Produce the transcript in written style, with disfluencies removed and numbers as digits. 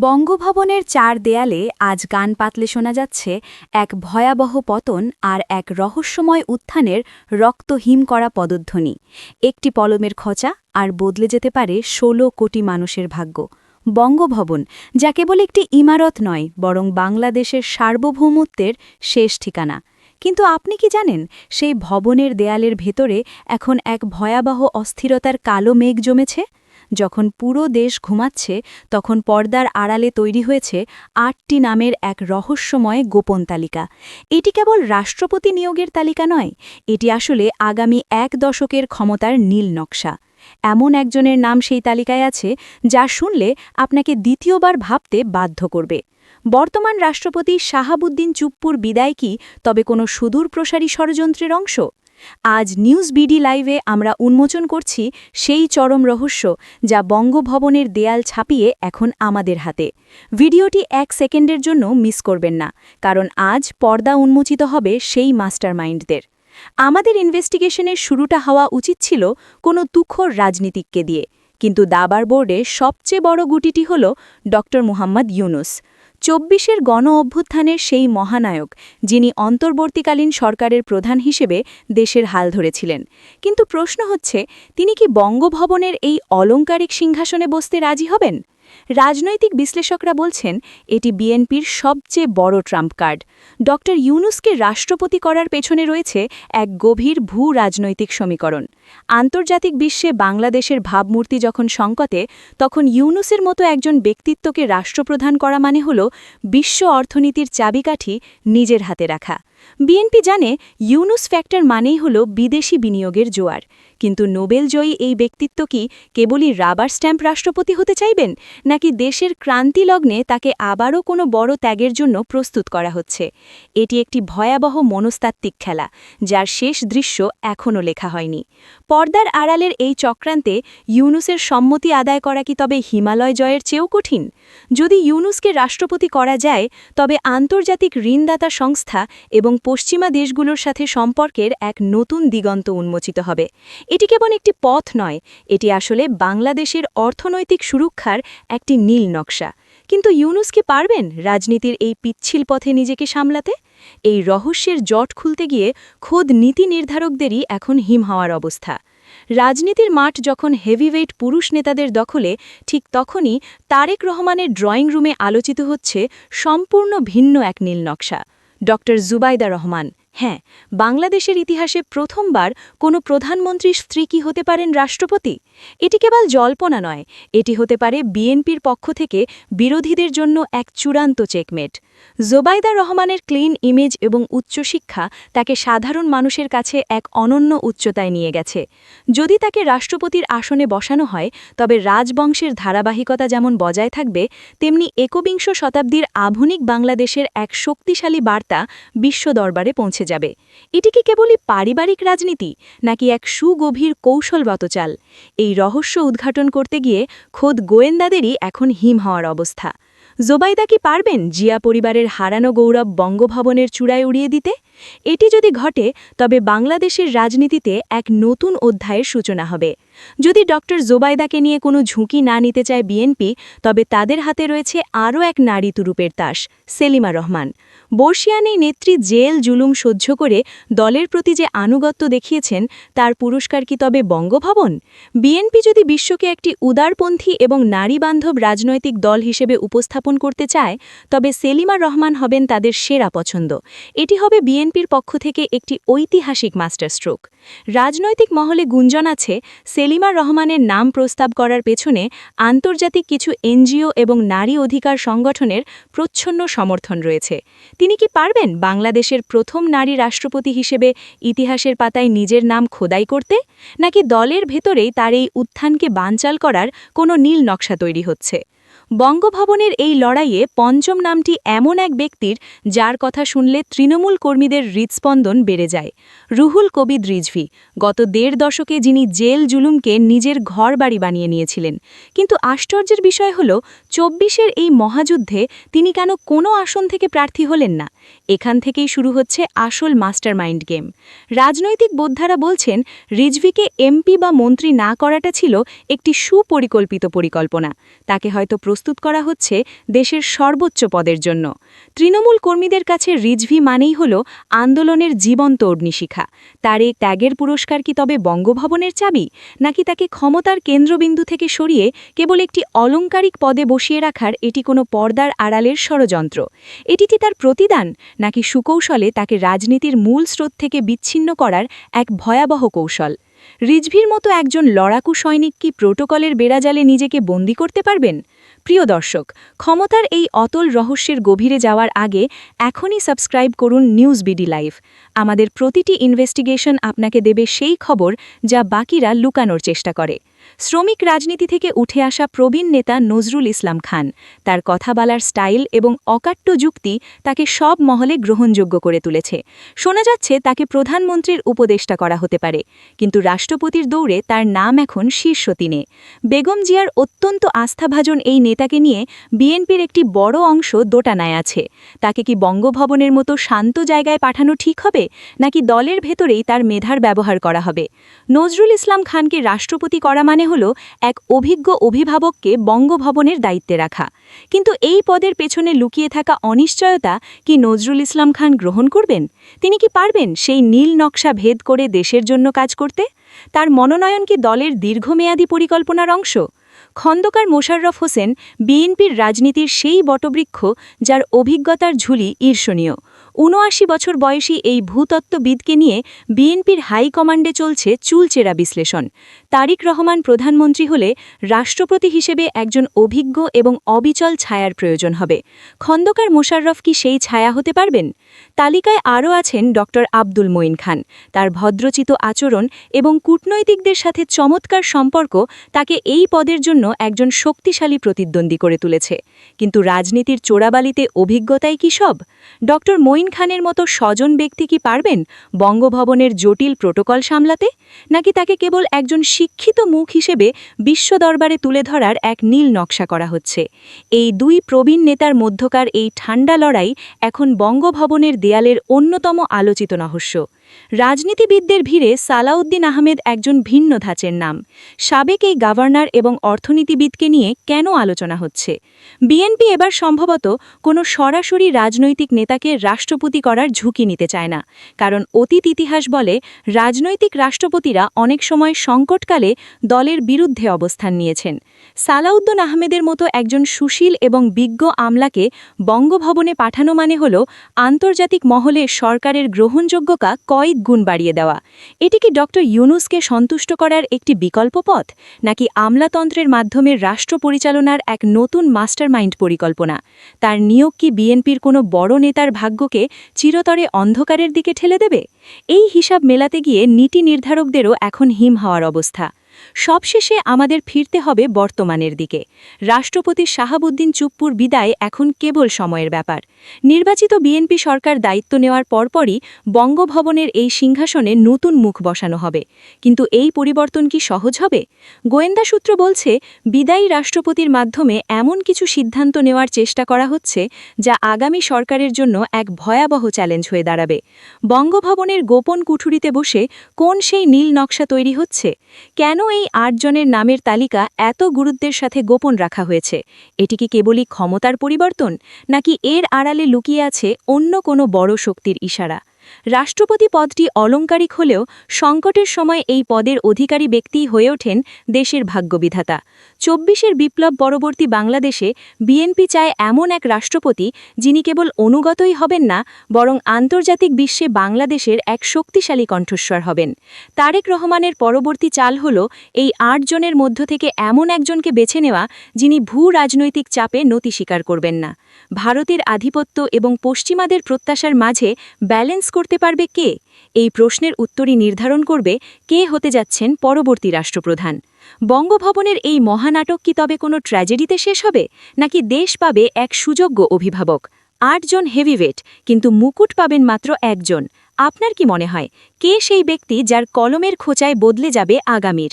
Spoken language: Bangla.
বঙ্গভবনের চার দেয়ালে আজ গান পাতলে শোনা যাচ্ছে এক ভয়াবহ পতন আর এক রহস্যময় উত্থানের রক্তহিম করা পদধ্বনি। একটি পলমের খোঁচা আর বদলে যেতে পারে ১৬ কোটি মানুষের ভাগ্য। বঙ্গভবন, যা কেবল একটি ইমারত নয় বরং বাংলাদেশের সার্বভৌমত্বের শেষ ঠিকানা। কিন্তু আপনি কি জানেন, সেই ভবনের দেয়ালের ভেতরে এখন এক ভয়াবহ অস্থিরতার কালো মেঘ জমেছে? যখন পুরো দেশ ঘুমাচ্ছে তখন পর্দার আড়ালে তৈরি হয়েছে ৮টি নামের এক রহস্যময় গোপন তালিকা। এটি কেবল রাষ্ট্রপতি নিয়োগের তালিকা নয়, এটি আসলে আগামী ১ দশকের ক্ষমতার নীল নকশা। এমন একজনের নাম সেই তালিকায় আছে যা শুনলে আপনাকে দ্বিতীয়বার ভাবতে বাধ্য করবে। বর্তমান রাষ্ট্রপতি শাহাবুদ্দিন চুপ্পুর বিদায় কি তবে কোনো সুদূরপ্রসারী ষড়যন্ত্রের অংশ? আজ নিউজ বিডি লাইভে আমরা উন্মোচন করছি সেই চরম রহস্য যা বঙ্গভবনের দেয়াল ছাপিয়ে এখন আমাদের হাতে। ভিডিওটি ১ সেকেন্ডের জন্য মিস করবেন না, কারণ আজ পর্দা উন্মোচিত হবে সেই মাস্টারমাইন্ডদের। আমাদের ইনভেস্টিগেশনের শুরুটা হওয়া উচিত ছিল কোনো তুখোর রাজনীতিককে দিয়ে, কিন্তু দাবার বোর্ডে সবচেয়ে বড় গুটিটি হল ড. মুহাম্মদ ইউনুস। ২৪-এর গণ অভ্যুত্থানের সেই মহানায়ক, যিনি অন্তর্বর্তীকালীন সরকারের প্রধান হিসেবে দেশের হাল ধরেছিলেন। কিন্তু প্রশ্ন হচ্ছে, তিনি কি বঙ্গভবনের এই অলংকারিক সিংহাসনে বসতে রাজি হবেন? রাজনৈতিক বিশ্লেষকরা বলছেন এটি বিএনপির সবচেয়ে বড় ট্রাম্প কার্ড। ড. ইউনুসকে রাষ্ট্রপতি করার পেছনে রয়েছে এক গভীর ভূ-রাজনৈতিক সমীকরণ। আন্তর্জাতিক বিশ্বে বাংলাদেশের ভাবমূর্তি যখন সংকটে, তখন ইউনুসের মতো একজন ব্যক্তিত্বকে রাষ্ট্রপ্রধান করা মানে হল বিশ্ব অর্থনীতির চাবিকাঠি নিজের হাতে রাখা। বিএনপি জানে ইউনুস ফ্যাক্টর মানেই হল বিদেশি বিনিয়োগের জোয়ার। কিন্তু নোবেলজয়ী এই ব্যক্তিত্ব কি কেবলই রাবার স্ট্যাম্প রাষ্ট্রপতি হতে চাইবেন, নাকি দেশের ক্রান্তি লগ্নে তাকে আবারও কোনো বড় ত্যাগের জন্য প্রস্তুত করা হচ্ছে? এটি একটি ভয়াবহ মনস্তাত্ত্বিক খেলা, যার শেষ দৃশ্য এখনও লেখা হয়নি। পর্দার আড়ালের এই চক্রান্তে ইউনুসের সম্মতি আদায় করা কি তবে হিমালয় জয়ের চেয়েও কঠিন? যদি ইউনুসকে রাষ্ট্রপতি করা যায়, তবে আন্তর্জাতিক ঋণদাতা সংস্থা এবং পশ্চিমা দেশগুলোর সাথে সম্পর্কের এক নতুন দিগন্ত উন্মোচিত হবে। এটি কেবল একটি পথ নয়, এটি আসলে বাংলাদেশের অর্থনৈতিক সুরক্ষার একটি নীল নকশা। কিন্তু ইউনুস কি পারবেন রাজনীতির এই পিচ্ছিল পথে নিজেকে সামলাতে? এই রহস্যের জট খুলতে গিয়ে খোদ নীতি নির্ধারকদেরই এখন হিম হওয়ার অবস্থা। রাজনীতির মাঠ যখন হেভিওয়েট পুরুষ নেতাদের দখলে, ঠিক তখনই তারেক রহমানের ড্রয়িং রুমে আলোচিত হচ্ছে সম্পূর্ণ ভিন্ন এক নীল নকশা। ড. জুবাইদা রহমান। হ্যাঁ, বাংলাদেশের ইতিহাসে প্রথমবার কোনো প্রধানমন্ত্রীর স্ত্রী কি হতে পারেন রাষ্ট্রপতি? এটি কেবল জল্পনা নয়, এটি হতে পারে বিএনপির পক্ষ থেকে বিরোধীদের জন্য এক চূড়ান্ত চেকমেট। জোবাইদা রহমানের ক্লিন ইমেজ এবং উচ্চশিক্ষা তাকে সাধারণ মানুষের কাছে এক অনন্য উচ্চতায় নিয়ে গেছে। যদি তাকে রাষ্ট্রপতির আসনে বসানো হয়, তবে রাজবংশের ধারাবাহিকতা যেমন বজায় থাকবে, তেমনি একবিংশ শতাব্দীর আধুনিক বাংলাদেশের এক শক্তিশালী বার্তা বিশ্ব দরবারে পৌঁছে যাবে। এটি কি কেবলই পারিবারিক রাজনীতি, নাকি এক সুগভীর কৌশলগত চাল? এই রহস্য উদ্ঘাটন করতে গিয়ে খোদ গোয়েন্দাদেরই এখন হিম হওয়ার অবস্থা। জোবাইদা কি পারবেন জিয়া পরিবারের হারানো গৌরব বঙ্গভবনের চূড়ায় উড়িয়ে দিতে? এটি যদি ঘটে, তবে বাংলাদেশের রাজনীতিতে এক নতুন অধ্যায়ের সূচনা হবে। যদি ড. জোবাইদাকে নিয়ে কোনো ঝুঁকি না নিতে চায় বিএনপি, তবে তাদের হাতে রয়েছে আরও এক নারী তুরুপের তাস, সেলিমা রহমান। বর্ষিয়ান এই নেত্রী জেল জুলুম সহ্য করে দলের প্রতি যে আনুগত্য দেখিয়েছেন, তার পুরস্কার কি তবে বঙ্গভবন? বিএনপি যদি বিশ্বকে একটি উদারপন্থী এবং নারীবান্ধব রাজনৈতিক দল হিসেবে উপস্থাপন করতে চায়, তবে সেলিমা রহমান হবেন তাদের সেরা পছন্দ। এটি হবে বিএনপির পক্ষ থেকে একটি ঐতিহাসিক মাস্টারস্ট্রোক। রাজনৈতিক মহলে গুঞ্জন আছে সেলিমা রহমানের নাম প্রস্তাব করার পেছনে আন্তর্জাতিক কিছু এনজিও এবং নারী অধিকার সংগঠনের প্রচ্ছন্ন সমর্থন রয়েছে। তিনি কি পারবেন বাংলাদেশের প্রথম নারী রাষ্ট্রপতি হিসেবে ইতিহাসের পাতায় নিজের নাম খোদাই করতে, নাকি দলের ভেতরেই তার এই উত্থানকে বানচাল করার কোনো নীল নকশা তৈরি হচ্ছে? বঙ্গভবনের এই লড়াইয়ে পঞ্চম নামটি এমন এক ব্যক্তির, যার কথা শুনলে তৃণমূল কর্মীদের হৃৎস্পন্দন বেড়ে যায়। রুহুল কবির রিজভী, গত ১.৫ দশকে যিনি জেল জুলুমকে নিজের ঘরবাড়ি বানিয়ে নিয়েছিলেন। কিন্তু আশ্চর্যের বিষয় হল, ২৪-এর এই মহাযুদ্ধে তিনি কেন কোনো আসন থেকে প্রার্থী হলেন না? এখান থেকেই শুরু হচ্ছে আসল মাস্টারমাইন্ড গেম। রাজনৈতিক বোদ্ধারা বলছেন, রিজভীকে এমপি বা মন্ত্রী না করাটা ছিল একটি সুপরিকল্পিত পরিকল্পনা। তাকে হয়তো প্রস্তুত করা হচ্ছে দেশের সর্বোচ্চ পদের জন্য। তৃণমূল কর্মীদের কাছে রিজভি মানেই হল আন্দোলনের জীবন্ত অগ্নিশিখা। তার এই ত্যাগের পুরস্কার কি তবে বঙ্গভবনের চাবি, নাকি তাকে ক্ষমতার কেন্দ্রবিন্দু থেকে সরিয়ে কেবল একটি অলংকারিক পদে বসিয়ে রাখার এটি কোনো পর্দার আড়ালের ষড়যন্ত্র? এটি কি তার প্রতিদান, নাকি সুকৌশলে তাকে রাজনীতির মূল স্রোত থেকে বিচ্ছিন্ন করার এক ভয়াবহ কৌশল? রিজভির মতো একজন লড়াকু সৈনিক কি প্রোটোকলের বেড়াজালে নিজেকে বন্দী করতে পারবেন? প্রিয় দর্শক, ক্ষমতার এই অতল রহস্যের গভীরে যাওয়ার আগে এখনই সাবস্ক্রাইব করুন নিউজ বিডি লাইভ। আমাদের প্রতিটি ইনভেস্টিগেশন আপনাকে দেবে সেই খবর যা বাকিরা লুকানোর চেষ্টা করে। শ্রমিক রাজনীতি থেকে উঠে আসা প্রবীণ নেতা নজরুল ইসলাম খান, তার কথা বলার স্টাইল এবং অকাট্য যুক্তি তাকে সব মহলে গ্রহণযোগ্য করে তুলেছে। শোনা যাচ্ছে তাকে প্রধানমন্ত্রীর উপদেষ্টা করা হতে পারে, কিন্তু রাষ্ট্রপতির দৌড়ে তার নাম এখন শীর্ষ 3-এ। বেগম জিয়ার অত্যন্ত আস্থাভাজন এই নেতাকে নিয়ে বিএনপির একটি বড় অংশ দোটানায় আছে। তাকে কি বঙ্গভবনের মতো শান্ত জায়গায় পাঠানো ঠিক হবে, নাকি দলের ভেতরেই তার মেধার ব্যবহার করা হবে? নজরুল ইসলাম খানকে রাষ্ট্রপতি করা মানে হল এক অভিজ্ঞ অভিভাবককে বঙ্গভবনের দায়িত্বে রাখা। কিন্তু এই পদের পেছনে লুকিয়ে থাকা অনিশ্চয়তা কি নজরুল ইসলাম খান গ্রহণ করবেন? তিনি কি পারবেন সেই নীল নকশা ভেদ করে দেশের জন্য কাজ করতে? তার মনোনয়ন কি দলের দীর্ঘমেয়াদী পরিকল্পনার অংশ? খন্দকার মোশাররফ হোসেন বিএনপির রাজনীতির সেই বটবৃক্ষ যার অভিজ্ঞতার ঝুলি ঈর্ষণীয়। ৭৯ বছর বয়সী এই ভূতত্ত্ববিদকে নিয়ে বিএনপির হাইকমান্ডে চলছে চুলচেরা বিশ্লেষণ। তারিক রহমান প্রধানমন্ত্রী হলে রাষ্ট্রপতি হিসেবে একজন অভিজ্ঞ এবং অবিচল ছায়ার প্রয়োজন হবে। খন্দকার মোশাররফ কি সেই ছায়া হতে পারবেন? তালিকায় আরও আছেন ড আব্দুল মঈন খান। তার ভদ্রচিত আচরণ এবং কূটনৈতিকদের সাথে চমৎকার সম্পর্ক তাকে এই পদের জন্য একজন শক্তিশালী প্রতিদ্বন্দ্বী করে তুলেছে। কিন্তু রাজনীতির চোরাবালিতে অভিজ্ঞতাই কি সব? ড মঈন খানের মতো স্বজন ব্যক্তি কি পারবেন বঙ্গভবনের জটিল প্রোটোকল সামলাতে, নাকি তাকে কেবল একজন শিক্ষিত মুখ হিসেবে বিশ্ব দরবারে তুলে ধরার এক নীল নকশা করা হচ্ছে? এই দুই প্রবীণ নেতার মধ্যকার এই ঠান্ডা লড়াই এখন বঙ্গভবনের দেয়ালের অন্যতম আলোচিত রহস্য। রাজনীতিবিদদের ভিড়ে সালাউদ্দিন আহমেদ একজন ভিন্ন ধাঁচের নাম। সাবেক এই গভর্নর এবং অর্থনীতিবিদকে নিয়ে কেন আলোচনা হচ্ছে? বিএনপি এবার সম্ভবত কোনো সরাসরি রাজনৈতিক নেতাকে রাষ্ট্রপতি করার ঝুঁকি নিতে চায় না, কারণ অতীত ইতিহাস বলে রাজনৈতিক রাষ্ট্রপতিরা অনেক সময় সংকটকালে দলের বিরুদ্ধে অবস্থান নিয়েছেন। সালাউদ্দিন আহমেদের মতো একজন সুশীল এবং বিজ্ঞ আমলাকে বঙ্গভবনে পাঠানো মানে হল আন্তর্জাতিক মহলে সরকারের গ্রহণযোগ্যতা কয়েক গুণ বাড়িয়ে দেওয়া। এটি কি ড ইউনূসকে সন্তুষ্ট করার একটি বিকল্প পথ, নাকি আমলাতন্ত্রের মাধ্যমে রাষ্ট্র পরিচালনার এক নতুন মাস্টারমাইন্ড পরিকল্পনা? তার নিয়োগ কি বিএনপির কোনো বড় নেতার ভাগ্যকে চিরতরে অন্ধকারের দিকে ঠেলে দেবে? এই হিসাব মেলাতে গিয়ে নীতি নির্ধারকদেরও এখন হিম হওয়ার অবস্থা। সবশেষে আমাদের ফিরতে হবে বর্তমানের দিকে। রাষ্ট্রপতি শাহাবুদ্দিন চুপ্পুর বিদায় এখন কেবল সময়ের ব্যাপার। নির্বাচিত বিএনপি সরকার দায়িত্ব নেওয়ার পরপরই বঙ্গভবনের এই সিংহাসনে নতুন মুখ বসানো হবে। কিন্তু এই পরিবর্তন কি সহজ হবে? গোয়েন্দা সূত্র বলছে বিদায়ী রাষ্ট্রপতির মাধ্যমে এমন কিছু সিদ্ধান্ত নেওয়ার চেষ্টা করা হচ্ছে যা আগামী সরকারের জন্য এক ভয়াবহ চ্যালেঞ্জ হয়ে দাঁড়াবে। বঙ্গভবনের গোপন কুঠুরিতে বসে কোন সেই নীল নকশা তৈরি হচ্ছে? কেন এই ৮ জনের নামের তালিকা এত গুরুত্বের সাথে গোপন রাখা হয়েছে? এটি কি কেবলই ক্ষমতার পরিবর্তন, নাকি এর আড়ালে লুকিয়ে আছে অন্য কোনো বড় শক্তির ইশারা? রাষ্ট্রপতি পদটি অলংকারিক হলেও সংকটের সময় এই পদের অধিকারী ব্যক্তিই হয়ে ওঠেন দেশের ভাগ্যবিধাতা। ২৪-এর বিপ্লব পরবর্তী বাংলাদেশে বিএনপি চায় এমন এক রাষ্ট্রপতি যিনি কেবল অনুগতই হবেন না, বরং আন্তর্জাতিক বিশ্বে বাংলাদেশের এক শক্তিশালী কণ্ঠস্বর হবেন। তারেক রহমানের পরবর্তী চাল হল এই ৮ জনের মধ্য থেকে এমন একজনকে বেছে নেওয়া যিনি ভূ রাজনৈতিক চাপে নতি স্বীকার করবেন না। ভারতের আধিপত্য এবং পশ্চিমাদের প্রত্যাশার মাঝে ব্যালেন্স করতে পারবে কে? এই প্রশ্নের উত্তরই নির্ধারণ করবে কে হতে যাচ্ছেন পরবর্তী রাষ্ট্রপ্রধান। বঙ্গভবনের এই মহানাটক কি তবে কোনো ট্র্যাজেডিতে শেষ হবে, নাকি দেশ পাবে এক সুযোগ্য অভিভাবক? ৮ জন হেভিওয়েট, কিন্তু মুকুট পাবেন মাত্র একজন। আপনার কি মনে হয় কে সেই ব্যক্তি যার কলমের খোঁচায় বদলে যাবে আগামীর?